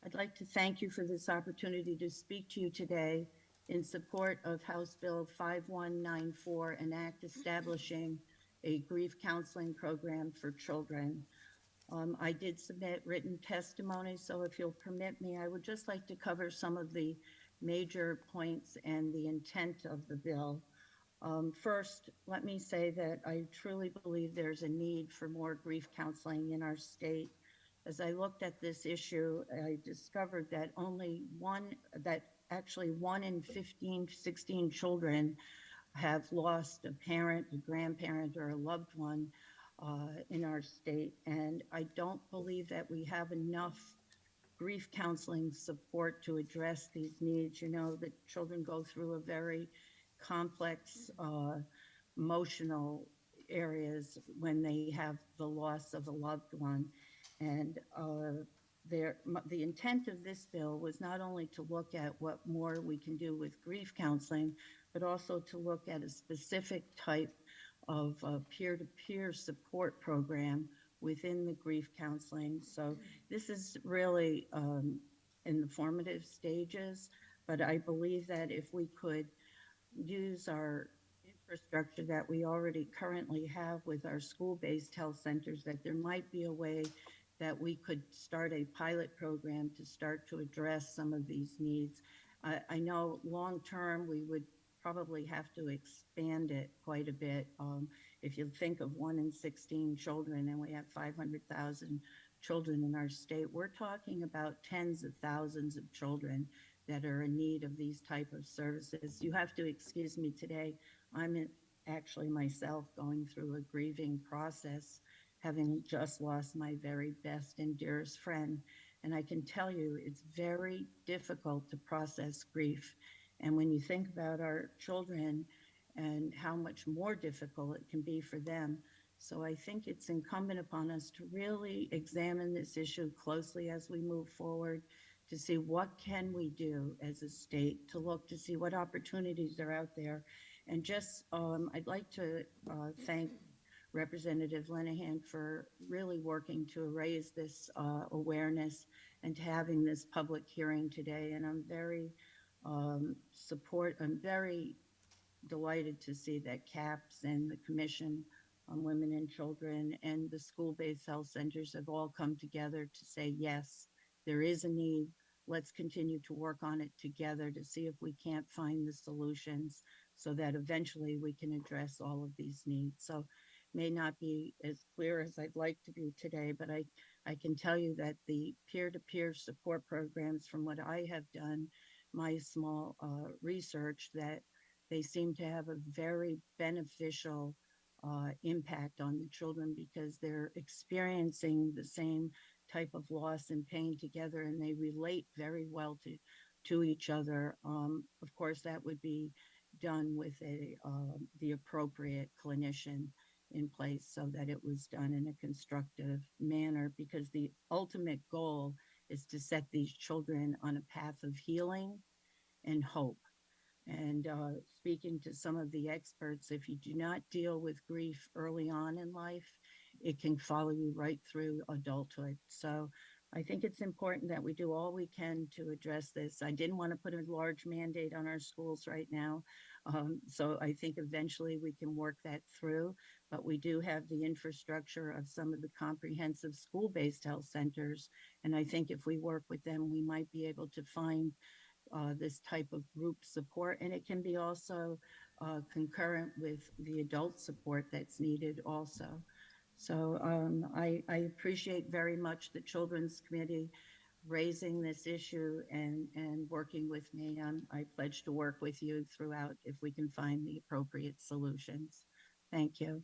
I'd like to thank you for this opportunity to speak to you today in support of House Bill 5194, an act establishing a grief counseling program for children. I did submit written testimony, so if you'll permit me, I would just like to cover some of the major points and the intent of the bill. First, let me say that I truly believe there's a need for more grief counseling in our state. As I looked at this issue, I discovered that actually 1 in 15, 16 children have lost a parent, a grandparent, or a loved one in our state. And I don't believe that we have enough grief counseling support to address these needs. You know, that children go through a very complex emotional areas when they have the loss of a loved one. And the intent of this bill was not only to look at what more we can do with grief counseling, but also to look at a specific type of peer-to-peer support program within the grief counseling. So this is really in the formative stages, but I believe that if we could use our infrastructure that we already currently have with our school-based health centers, that there might be a way that we could start a pilot program to start to address some of these needs. I know long-term we would probably have to expand it quite a bit. If you think of 1 in 16 children and we have 500,000 children in our state, we're talking about tens of thousands of children that are in need of these type of services. You have to excuse me today. Actually myself going through a grieving process, having just lost my very best and dearest friend. And I can tell you it's very difficult to process grief. And when you think about our children and how much more difficult it can be for them, so I think it's incumbent upon us to really examine this issue closely as we move forward, to see what can we do as a state, to look to see what opportunities are out there. And just, I'd like to thank Representative Lenahan for really working to raise this awareness and to having this public hearing today. And I'm very I'm very delighted to see that CAPS and the Commission on Women and Children and the school-based health centers have all come together to say, yes, there is a need. Let's continue to work on it together to see if we can't find the solutions so that eventually we can address all of these needs. So may not be as clear as I'd like to be today, but I can tell you that the peer-to-peer support programs, from what I have done, my small research, that they seem to have a very beneficial impact on the children because they're experiencing the same type of loss and pain together, and they relate very well to each other. Of course, that would be done with the appropriate clinician in place so that it was done in a constructive manner, because the ultimate goal is to set these children on a path of healing and hope. And speaking to some of the experts, if you do not deal with grief early on in life, it can follow you right through adulthood. So I think it's important that we do all we can to address this. I didn't want to put a large mandate on our schools right now. So I think eventually we can work that through, but we do have the infrastructure of some of the comprehensive school-based health centers. And I think if we work with them, we might be able to find this type of group support, and it can be also concurrent with the adult support that's needed also. So I appreciate very much the Children's Committee raising this issue and working with me. I pledge to work with you throughout if we can find the appropriate solutions. Thank you.